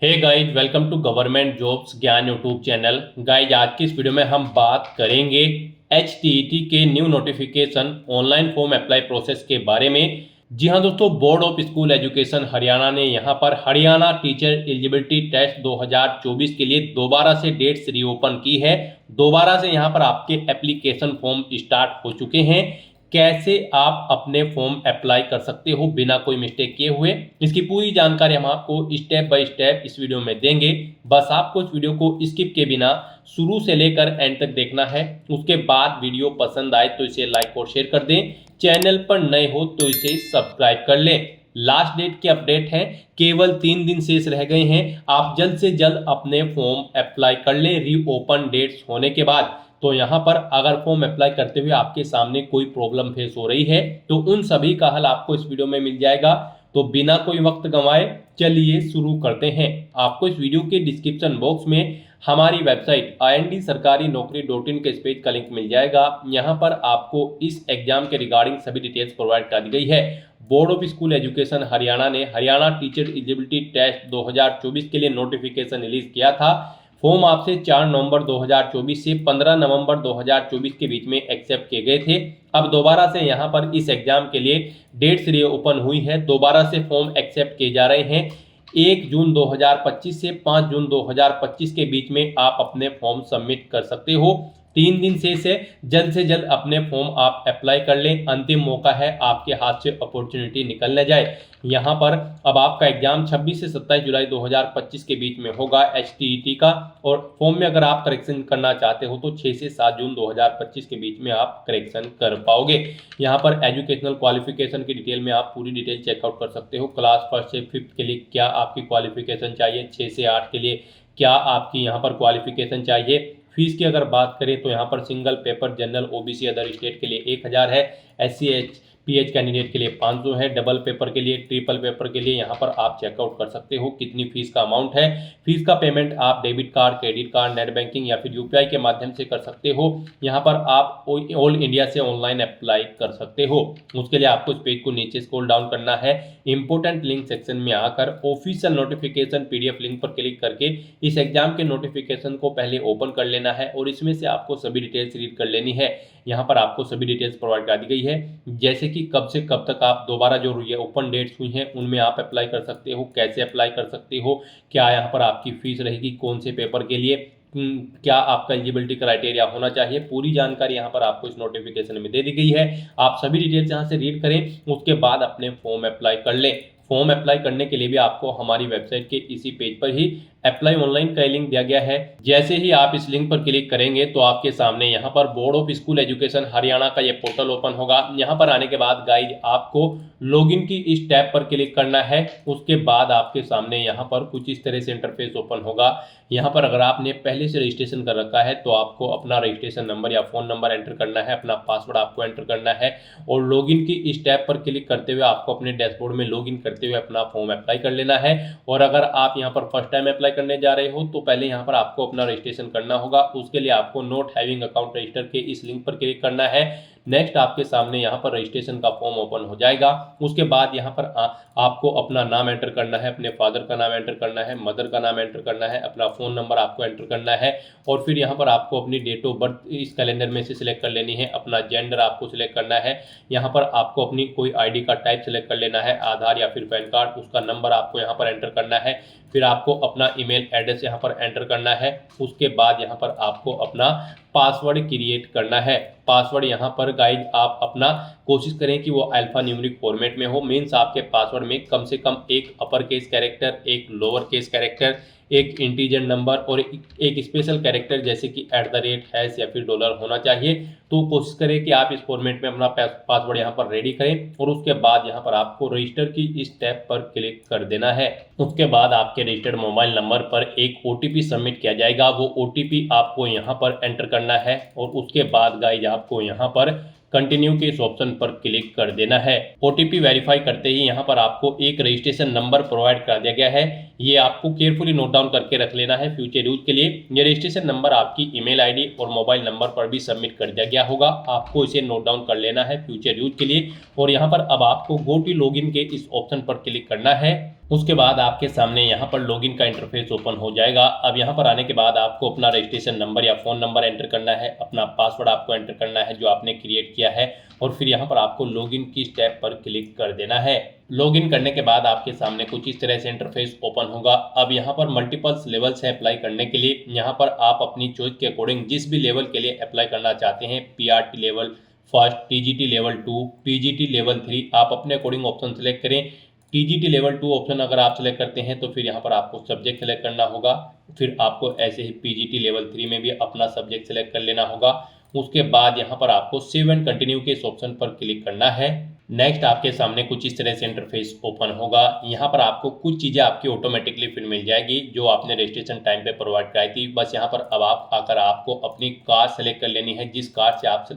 Hey guys, welcome to government jobs Gyan YouTube channel. Guys, आज की इस वीडियो में हम बात करेंगे एचटीईटी के new notification online form apply process के बारे में। जी हां दोस्तों, board of school education Haryana ने यहां पर हरियाणा टीचर एलिजिबिलिटी टेस्ट 2024 के लिए दोबारा से डेट्स रीओपन की है। दोबारा से यहां पर आपके एप्लीकेशन फॉर्म स्टार्ट हो चुके हैं। कैसे आप अपने फॉर्म अप्लाई कर सकते हो बिना कोई मिस्टेक किए हुए, इसकी पूरी जानकारी हम आपको स्टेप बाय स्टेप इस वीडियो में देंगे। बस आपको इस वीडियो को स्किप के बिना शुरू से लेकर एंड तक देखना है। उसके बाद वीडियो पसंद आए तो इसे लाइक और शेयर कर दें। चैनल पर नए हो तो इसे सब्सक्राइब कर लें। लास्ट डेट की अपडेट है, केवल 3 दिन शेष रह गए हैं। आप जल्द से जल्द अपने फॉर्म अप्लाई कर लें रीओपन डेट्स होने के बाद। तो यहाँ पर अगर फॉर्म अप्लाई करते हुए आपके सामने कोई प्रॉब्लम फेस हो रही है तो उन सभी का हल आपको इस वीडियो में मिल जाएगा। तो बिना कोई वक्त गंवाए चलिए शुरू करते हैं। आपको इस वीडियो के डिस्क्रिप्शन बॉक्स में हमारी वेबसाइट IND-sarkari-naukri.in के इस पेज का लिंक मिल जाएगा। यहाँ पर आपको इस एग्जाम के रिगार्डिंग सभी डिटेल्स प्रोवाइड कर दी गई है। Board of school education Haryana ने हरियाणा टीचर एलिजिबिलिटी टेस्ट 2024 के लिए नोटिफिकेशन रिलीज किया था। फॉर्म आपसे 4 नवंबर 2024 से 15 नवंबर 2024 के बीच में एक्सेप्ट किए गए थे। अब दोबारा से यहां पर इस एग्जाम के लिए डेट्स रीओपन हुई है। दोबारा से फॉर्म एक्सेप्ट किए जा रहे हैं। 1 जून 2025 से 5 जून 2025 के बीच में आप अपने फॉर्म सबमिट कर सकते हो। 3 दिन शेष है, जल्द से जल्द अपने फॉर्म आप अप्लाई कर लें। अंतिम मौका है, आपके हाथ से अपॉर्चुनिटी निकल न जाए। यहाँ पर अब आपका एग्जाम 26 से 27 जुलाई 2025 के बीच में होगा एचटीईटी का। और फॉर्म में अगर आप करेक्शन करना चाहते हो तो 6 से 7 जून 2025 के बीच में आप करेक्शन कर पाओगे। यहाँ पर एजुकेशनल क्वालिफिकेशन की डिटेल में आप पूरी डिटेल चेकआउट कर सकते हो। क्लास 1 से 5 के लिए क्या आपकी क्वालिफिकेशन चाहिए, 6 से 8 के लिए क्या आपकी यहाँ पर क्वालिफिकेशन चाहिए। फीस की अगर बात करें तो यहाँ पर single paper general OBC other state के लिए 1000 है। SC PH कैंडिडेट के लिए 500 है। डबल पेपर के लिए, ट्रिपल पेपर के लिए यहाँ पर आप चेकआउट कर सकते हो कितनी फीस का अमाउंट है। फीस का पेमेंट आप debit card, credit card, net banking या फिर UPI के माध्यम से कर सकते हो। यहाँ पर आप ऑल इंडिया से ऑनलाइन अप्लाई कर सकते हो। उसके लिए आपको इस पेज को नीचे स्क्रॉल डाउन करना है। इंपोर्टेंट लिंक सेक्शन में आकर ऑफिशियल नोटिफिकेशन PDF लिंक पर क्लिक करके इस एग्जाम के नोटिफिकेशन को पहले ओपन कर लेना है और इसमें से आपको सभी डिटेल्स रीड कर लेनी है। यहाँ पर आपको सभी डिटेल्स प्रोवाइड कर दी गई है, जैसे कि कब से कब तक आप दोबारा जो ओपन डेट्स हुई हैं उनमें आप अप्लाई कर सकते हो, कैसे अप्लाई कर सकते हो, क्या यहाँ पर आपकी फीस रहेगी, कौन से पेपर के लिए, क्या आपका एलिजिबिलिटी क्राइटेरिया होना चाहिए। पूरी जानकारी यहाँ पर आपको इस नोटिफिकेशन में दे दी गई है। आप सभी डिटेल्स यहाँ से रीड करें, उसके बाद अपने फॉर्म अप्लाई कर लें। फॉर्म अप्लाई करने के लिए भी आपको हमारी वेबसाइट के इसी पेज पर ही अप्लाई ऑनलाइन का लिंक दिया गया है। जैसे ही आप इस लिंक पर क्लिक करेंगे तो आपके सामने यहाँ पर board of school education Haryana का ये पोर्टल ओपन होगा। यहाँ पर आने के बाद गाइज आपको लॉगिन की इस टैब पर क्लिक करना है। उसके बाद आपके सामने यहाँ पर कुछ इस तरह से इंटरफेस ओपन होगा। यहाँ पर अगर आपने पहले से रजिस्ट्रेशन कर रखा है तो आपको अपना रजिस्ट्रेशन नंबर या फ़ोन नंबर एंटर करना है, अपना पासवर्ड आपको एंटर करना है और लॉगिन की इस टैब पर क्लिक करते हुए आपको अपने डैशबोर्ड में लॉगिन करते हुए अपना फॉर्म अप्लाई कर लेना है। और अगर आप यहाँ पर फर्स्ट टाइम अप्लाई करने जा रहे हो तो पहले यहाँ पर आपको अपना रजिस्ट्रेशन करना होगा। उसके लिए आपको नॉट हैविंग अकाउंट रजिस्टर के इस लिंक पर क्लिक करना है। नेक्स्ट आपके सामने यहाँ पर रजिस्ट्रेशन का फॉर्म ओपन हो जाएगा। उसके बाद यहाँ पर आपको अपना नाम एंटर करना है, अपने फादर का नाम एंटर करना है, मदर का नाम एंटर करना है, अपना फ़ोन नंबर आपको एंटर करना है और फिर यहाँ पर आपको अपनी डेट ऑफ बर्थ इस कैलेंडर में से सिलेक्ट कर लेनी है। अपना जेंडर आपको सिलेक्ट करना है। यहाँ पर आपको अपनी कोई ID का टाइप सिलेक्ट कर लेना है, आधार या फिर पैन कार्ड, उसका नंबर आपको यहाँ पर एंटर करना है। फिर आपको अपना ईमेल एड्रेस यहाँ पर एंटर करना है। उसके बाद यहाँ पर आपको अपना पासवर्ड क्रिएट करना है। पासवर्ड यहाँ पर गाइड आप अपना कोशिश करें कि वो अल्फा न्यूमेरिक फॉर्मेट में हो। मीन्स आपके पासवर्ड में कम से कम एक अपर केस कैरेक्टर, एक लोअर केस कैरेक्टर, एक इंटीजर नंबर और एक स्पेशल कैरेक्टर जैसे कि @ या फिर डॉलर होना चाहिए। तो कोशिश करें कि आप इस फॉर्मेट में अपना पासवर्ड यहाँ पर रेडी करें और उसके बाद यहाँ पर आपको रजिस्टर की इस टैब पर क्लिक कर देना है। उसके बाद आपके रजिस्टर्ड मोबाइल नंबर पर एक OTP सबमिट किया जाएगा। वो OTP आपको यहाँ पर एंटर करना है और उसके बाद गाइज आपको यहाँ पर कंटिन्यू के इस ऑप्शन पर क्लिक कर देना है। OTP वेरीफाई करते ही यहाँ पर आपको एक रजिस्ट्रेशन नंबर प्रोवाइड कर दिया गया है। ये आपको केयरफुली नोट डाउन करके रख लेना है फ्यूचर यूज के लिए। ये रजिस्ट्रेशन नंबर आपकी ईमेल ID और मोबाइल नंबर पर भी सबमिट कर दिया गया होगा। आपको इसे नोट डाउन कर लेना है फ्यूचर यूज के लिए। और यहाँ पर अब आपको गो टू लॉगिन के इस ऑप्शन पर क्लिक करना है। उसके बाद आपके सामने यहाँ पर लॉगिन का इंटरफेस ओपन हो जाएगा। अब यहाँ पर आने के बाद आपको अपना रजिस्ट्रेशन नंबर या फ़ोन नंबर एंटर करना है, अपना पासवर्ड आपको एंटर करना है जो आपने क्रिएट किया है, और फिर यहाँ पर आपको लॉगिन की स्टेप पर क्लिक कर देना है। लॉगिन करने के बाद आपके सामने कुछ इस तरह से इंटरफेस ओपन होगा। अब यहाँ पर मल्टीपल्स लेवल्स है अप्लाई करने के लिए। यहाँ पर आप अपनी चॉइस के अकॉर्डिंग जिस भी लेवल के लिए अप्लाई करना चाहते हैं, PRT level first, TGT level 2, PGT level 3, आप अपने अकॉर्डिंग ऑप्शन सेलेक्ट करें। TGT लेवल 2 ऑप्शन अगर आप सेलेक्ट करते हैं तो फिर यहाँ पर आपको सब्जेक्ट सेलेक्ट करना होगा। फिर आपको ऐसे ही PGT लेवल 3 में भी अपना सब्जेक्ट सेलेक्ट कर लेना होगा। उसके बाद यहाँ पर आपको सेव एंड कंटिन्यू के इस ऑप्शन पर क्लिक करना है। नेक्स्ट आपके सामने कुछ इस तरह से इंटरफेस ओपन होगा। यहाँ पर आपको कुछ चीज़ें आपकी ऑटोमेटिकली फिर मिल जाएगी जो आपने रजिस्ट्रेशन टाइम पे प्रोवाइड कराई थी। बस यहाँ पर अब आप आकर आपको अपनी कार सेलेक्ट कर लेनी है जिस कार से आप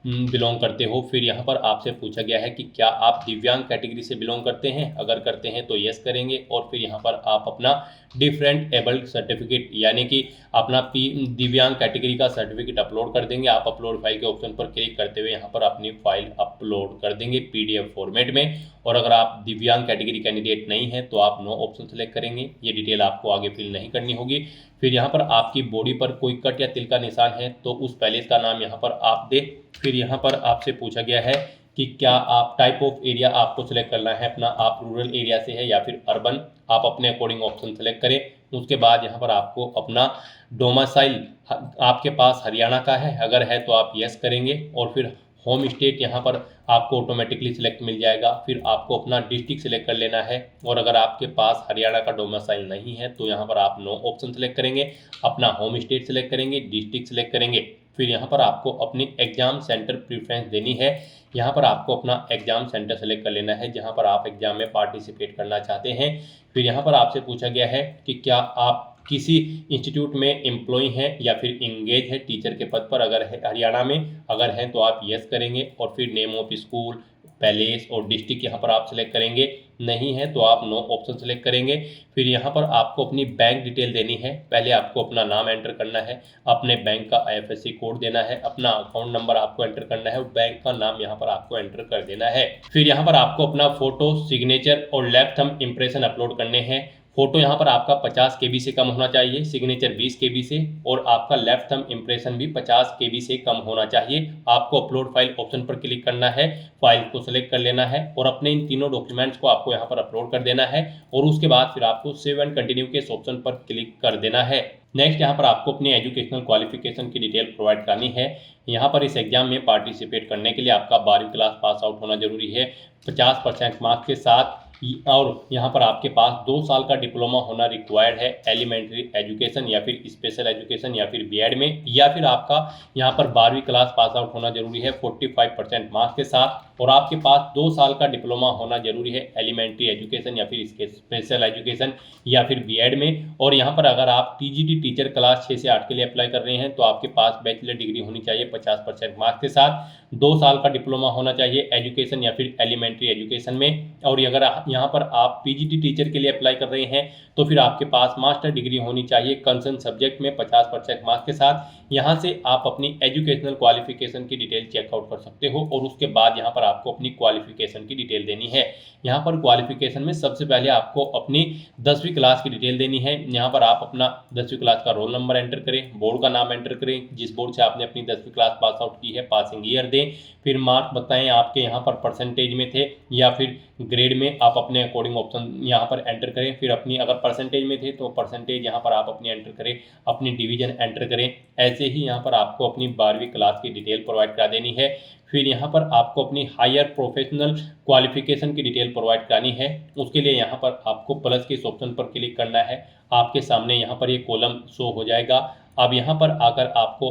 बिलोंग करते हो। फिर यहाँ पर आपसे पूछा गया है कि क्या आप दिव्यांग कैटेगरी से बिलोंग करते हैं, अगर करते हैं तो यस करेंगे, और फिर यहाँ पर आप अपना डिफरेंट एबल्ड सर्टिफिकेट यानी कि अपना दिव्यांग कैटेगरी का सर्टिफिकेट अपलोड कर देंगे। आप अपलोड फाइल के ऑप्शन पर क्लिक करते हुए यहाँ पर अपनी फाइल अपलोड कर देंगे PDF फॉर्मेट में। और अगर आप दिव्यांग कैटेगरी कैंडिडेट नहीं है तो आप नो ऑप्शन सेलेक्ट करेंगे। ये डिटेल आपको आगे फिल नहीं करनी होगी। फिर यहाँ पर आपकी बॉडी पर कोई कट या तिल का निशान है तो उस पैलेस का नाम यहाँ पर आप दें। फिर यहाँ पर आपसे पूछा गया है कि क्या आप टाइप ऑफ एरिया आपको सेलेक्ट करना है अपना, आप रूरल एरिया से है या फिर अर्बन, आप अपने अकॉर्डिंग ऑप्शन सेलेक्ट करें। उसके बाद यहाँ पर आपको अपना डोमिसाइल आपके पास हरियाणा का है, अगर है तो आप यस करेंगे, और फिर होम स्टेट यहाँ पर आपको ऑटोमेटिकली सिलेक्ट मिल जाएगा। फिर आपको अपना डिस्ट्रिक्ट सिलेक्ट कर लेना है, और अगर आपके पास हरियाणा का डोमिसाइल नहीं है तो यहाँ पर आप नो ऑप्शन सेलेक्ट करेंगे, अपना होम स्टेट सेलेक्ट करेंगे, डिस्ट्रिक्ट सेलेक्ट करेंगे। फिर यहाँ पर आपको अपनी एग्जाम सेंटर प्रेफरेंस देनी है। यहाँ पर आपको अपना एग्जाम सेंटर सेलेक्ट कर लेना है जहाँ पर आप एग्जाम में पार्टिसिपेट करना चाहते हैं। फिर यहाँ पर आपसे पूछा गया है कि क्या आप किसी इंस्टीट्यूट में एम्प्लॉय हैं या फिर इंगेज है टीचर के पद पर, अगर है हरियाणा में, अगर हैं तो आप यस करेंगे, और फिर नेम ऑफ स्कूल, पैलेस और डिस्ट्रिक्ट यहाँ पर आप सेलेक्ट करेंगे। नहीं है तो आप नो ऑप्शन सेलेक्ट करेंगे। फिर यहाँ पर आपको अपनी बैंक डिटेल देनी है। पहले आपको अपना नाम एंटर करना है, अपने बैंक का IFSC कोड देना है, अपना अकाउंट नंबर आपको एंटर करना है और बैंक का नाम यहाँ पर आपको एंटर कर देना है। फिर यहाँ पर आपको अपना फोटो, सिग्नेचर और लेफ्ट थंब इम्प्रेशन अपलोड करने हैं। फोटो यहाँ पर आपका 50 KB से कम होना चाहिए, सिग्नेचर 20 KB से, और आपका लेफ्ट थंब इम्प्रेशन भी 50 KB से कम होना चाहिए। आपको अपलोड फाइल ऑप्शन पर क्लिक करना है, फाइल को सेलेक्ट कर लेना है और अपने इन तीनों डॉक्यूमेंट्स को आपको यहाँ पर अपलोड कर देना है, और उसके बाद फिर आपको सेव एंड कंटिन्यू के इस ऑप्शन पर क्लिक कर देना है। नेक्स्ट यहाँ पर आपको अपनी एजुकेशनल क्वालिफिकेशन की डिटेल प्रोवाइड करनी है। यहाँ पर इस एग्जाम में पार्टिसिपेट करने के लिए आपका 12वीं क्लास पास आउट होना जरूरी है 50% मार्क्स के साथ, और यहाँ पर आपके पास 2 साल का डिप्लोमा होना रिक्वायर्ड है एलिमेंट्री एजुकेशन या फिर स्पेशल एजुकेशन या फिर BEd में, या फिर आपका यहाँ पर 12वीं क्लास पास आउट होना जरूरी है 45% मार्क्स के साथ, और आपके पास 2 साल का डिप्लोमा होना जरूरी है एलिमेंट्री एजुकेशन या फिर स्पेशल एजुकेशन या फिर BEd में। और यहाँ पर अगर आप TGT टीचर क्लास 6 से 8 के लिए अप्लाई कर रहे हैं तो आपके पास बैचलर डिग्री होनी चाहिए 50% मार्क्स के साथ, 2 साल का डिप्लोमा होना चाहिए एजुकेशन या फिर एलिमेंट्री एजुकेशन में। और अगर यहाँ पर आप PGT टीचर के लिए अप्लाई कर रहे हैं तो फिर आपके पास मास्टर डिग्री होनी चाहिए कंसर्न सब्जेक्ट में 50% मार्क्स के साथ। यहाँ से आप अपनी एजुकेशनल क्वालिफिकेशन की डिटेल चेकआउट कर सकते हो, और उसके बाद यहाँ पर आपको अपनी क्वालिफिकेशन की डिटेल देनी है। यहाँ पर क्वालिफिकेशन में सबसे पहले आपको अपनी 10वीं क्लास की डिटेल देनी है। यहाँ पर आप अपना 10वीं क्लास का रोल नंबर एंटर करें, बोर्ड का नाम एंटर करें, जिस बोर्ड से आपने अपनी 10वीं क्लास पास आउट की है, पासिंग ईयर दें, फिर मार्क बताएं आपके यहाँ पर परसेंटेज में थे या फिर ग्रेड में, आप अपने अकॉर्डिंग ऑप्शन यहाँ पर एंटर करें। फिर अपनी अगर परसेंटेज में थे तो परसेंटेज यहाँ पर आप अपनी एंटर करें, अपनी डिवीजन एंटर करें। ऐसे ही यहाँ पर आपको अपनी 12वीं क्लास की डिटेल प्रोवाइड करा देनी है। फिर यहाँ पर आपको अपनी हायर प्रोफेशनल क्वालिफिकेशन की डिटेल प्रोवाइड करानी है। उसके लिए यहाँ पर आपको प्लस के इस ऑप्शन पर क्लिक करना है। आपके सामने यहाँ पर ये कॉलम शो हो जाएगा। अब यहाँ पर आकर आपको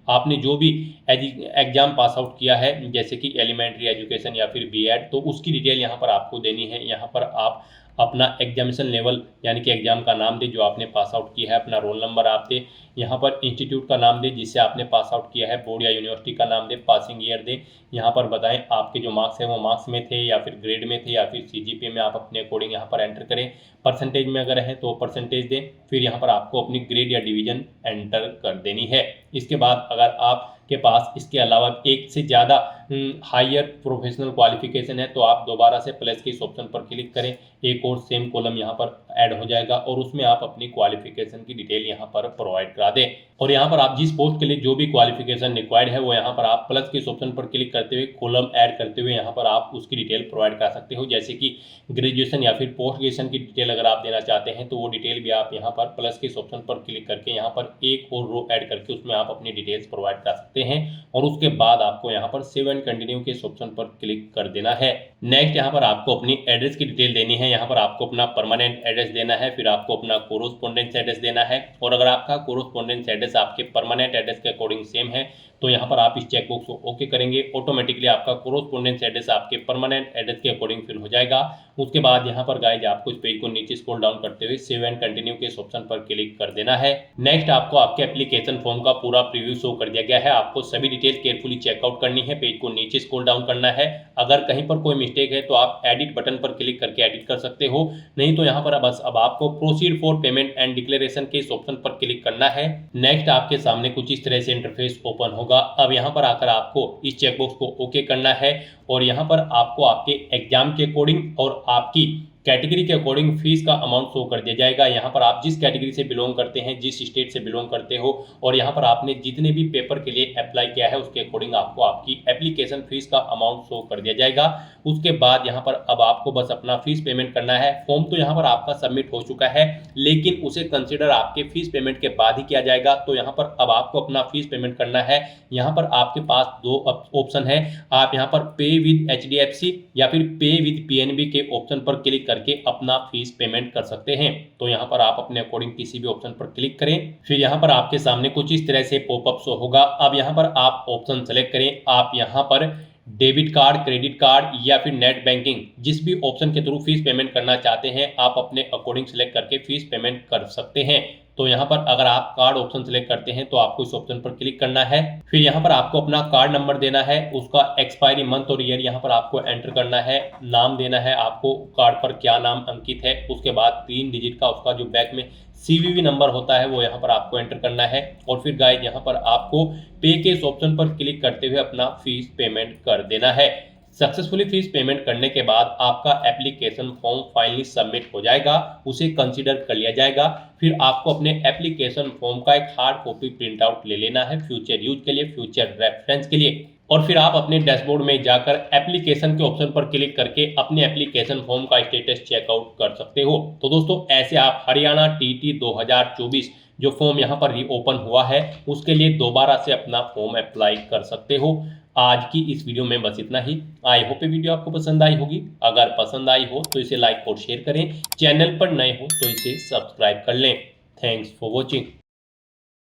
आपने जो भी एग्जाम पास आउट किया है जैसे कि एलिमेंट्री एजुकेशन या फिर BEd, तो उसकी डिटेल यहाँ पर आपको देनी है। यहाँ पर आप अपना एग्जामिनेशन लेवल यानी कि एग्जाम का नाम दे जो आपने पास आउट किया है, अपना रोल नंबर आप दे, यहाँ पर इंस्टीट्यूट का नाम दे जिससे आपने पास आउट किया है, बोर्ड या यूनिवर्सिटी का नाम दे, पासिंग ईयर दे, यहाँ पर बताएं आपके जो मार्क्स हैं वो मार्क्स में थे या फिर ग्रेड में थे या फिर CGPA में, आप अपने अकॉर्डिंग यहाँ पर एंटर करें। परसेंटेज में अगर है तो परसेंटेज दें। फिर यहाँ पर आपको अपनी ग्रेड या डिवीजन एंटर कर देनी है। इसके बाद अगर आपके पास इसके अलावा एक से ज़्यादा हायर प्रोफेशनल क्वालिफिकेशन है तो आप दोबारा से प्लस के इस ऑप्शन पर क्लिक करें, एक और सेम कॉलम यहाँ पर ऐड हो जाएगा और उसमें आप अपनी क्वालिफिकेशन की डिटेल यहाँ पर प्रोवाइड करा दें। और यहाँ पर आप जिस पोस्ट के लिए जो भी क्वालिफिकेशन रिक्वायर्ड है वो यहाँ पर आप प्लस के इस ऑप्शन पर क्लिक करते हुए कॉलम ऐड करते हुए यहाँ पर आप उसकी डिटेल प्रोवाइड कर सकते हो। जैसे कि ग्रेजुएशन या फिर पोस्ट ग्रेजुएशन की डिटेल अगर आप देना चाहते हैं तो वो डिटेल भी आप यहाँ पर प्लस के इस ऑप्शन पर क्लिक करके यहाँ पर एक और रो ऐड करके उसमें आप अपनी डिटेल्स प्रोवाइड कर सकते हैं। और उसके बाद आपको यहाँ पर सेव एंड कंटिन्यू के इस ऑप्शन पर क्लिक कर देना है। नेक्स्ट यहाँ पर आपको अपनी एड्रेस की डिटेल देनी है। यहाँ पर आपको अपना परमानेंट एड्रेस देना है, फिर आपको अपना कोरोस्पोंडेंस एड्रेस देना है। और अगर आपका कोरोस्पोंडेंस एड्रेस आपके परमानेंट एड्रेस के अकॉर्डिंग सेम है तो यहाँ पर आप इस चेकबॉक्स को ओके करेंगे, ऑटोमेटिकली आपका कोरोस्पोंडेंस एड्रेस आपके परमानेंट एड्रेस के अकॉर्डिंग फिल हो जाएगा। उसके बाद यहाँ पर गाइज आपको इस पेज को नीचे स्क्रॉल डाउन करते हुए सेव एंड कंटिन्यू के इस ऑप्शन पर क्लिक कर देना है। नेक्स्ट आपको आपके एप्लीकेशन फॉर्म का पूरा प्रीव्यू शो कर दिया गया है। आपको सभी डिटेल केयरफुली चेकआउट करनी है, पेज को नीचे स्क्रॉल डाउन करना है। अगर कहीं पर कोई मिस्टेक है तो आप एडिट बटन पर क्लिक करके एडिट कर सकते हो, नहीं तो यहाँ पर बस अब आपको proceed for payment and declaration के इस ऑप्शन पर क्लिक करना है। नेक्स्ट आपके सामने कुछ इस तरह से इंटरफेस ओपन होगा। अब यहाँ पर आकर आपको इस चेकबॉक्स को ओके करना है और यहाँ पर आपको आपके एग्जाम के अकॉर्डिंग और आपकी कैटेगरी के अकॉर्डिंग फीस का अमाउंट शो कर दिया जाएगा। यहाँ पर आप जिस कैटेगरी से बिलोंग करते हैं, जिस स्टेट से बिलोंग करते हो और यहाँ पर आपने जितने भी पेपर के लिए अप्लाई किया है उसके अकॉर्डिंग आपको आपकी एप्लीकेशन फीस का अमाउंट शो कर दिया जाएगा। उसके बाद यहाँ पर अब आपको बस अपना फीस पेमेंट करना है। फॉर्म तो यहाँ पर आपका सबमिट हो चुका है लेकिन उसे कंसिडर आपके फीस पेमेंट के बाद ही किया जाएगा। तो यहाँ पर अब आपको अपना फीस पेमेंट करना है। यहाँ पर आपके पास दो ऑप्शन है, आप यहाँ पर पे विद HDFC या फिर पे विद PNB के ऑप्शन पर क्लिक करके अपना फीस पेमेंट कर सकते हैं। तो यहाँ पर आप अपने अकॉर्डिंग किसी भी ऑप्शन पर क्लिक करें, फिर यहाँ पर आपके सामने कुछ इस तरह से पॉपअप शो होगा। अब यहाँ पर आप ऑप्शन सेलेक्ट करें, आप यहाँ पर डेबिट कार्ड, क्रेडिट कार्ड या फिर नेट बैंकिंग जिस भी ऑप्शन के थ्रू फीस पेमेंट करना चाहते हैं आप अपने अकॉर्डिंग सेलेक्ट करके फीस पेमेंट कर सकते हैं। तो यहाँ पर अगर आप कार्ड ऑप्शन सेलेक्ट करते हैं तो आपको इस ऑप्शन पर क्लिक करना है, फिर यहाँ पर आपको अपना कार्ड नंबर देना है, उसका एक्सपायरी मंथ और ईयर यहाँ पर आपको एंटर करना है, नाम देना है आपको कार्ड पर क्या नाम अंकित है, उसके बाद 3 डिजिट का उसका जो बैक में CVV नंबर होता है वो यहाँ पर आपको एंटर करना है। और फिर गाइस यहाँ पर आपको पे के इस ऑप्शन पर क्लिक करते हुए अपना फीस पेमेंट कर देना है। सक्सेसफुली फीस पेमेंट करने के बाद आपका एप्लीकेशन फॉर्म फाइनली सबमिट हो जाएगा, उसे कंसीडर कर लिया जाएगा। फिर आपको अपने एप्लीकेशन फॉर्म का एक हार्ड कॉपी प्रिंट आउट ले लेना है फ्यूचर यूज के लिए, फ्यूचर रेफरेंस के लिए। और फिर आप अपने डैशबोर्ड में जाकर एप्लीकेशन के ऑप्शन पर क्लिक करके अपने एप्लीकेशन फॉर्म का स्टेटस चेकआउट कर सकते हो। तो दोस्तों ऐसे आप हरियाणा TT 2024 जो फॉर्म यहाँ पर रीओपन हुआ है उसके लिए दोबारा से अपना फॉर्म अप्लाई कर सकते हो। आज की इस वीडियो में बस इतना ही। आई होप ये वीडियो आपको पसंद आई होगी। अगर पसंद आई हो तो इसे लाइक और शेयर करें, चैनल पर नए हो तो इसे सब्सक्राइब कर लें। Thanks for watching.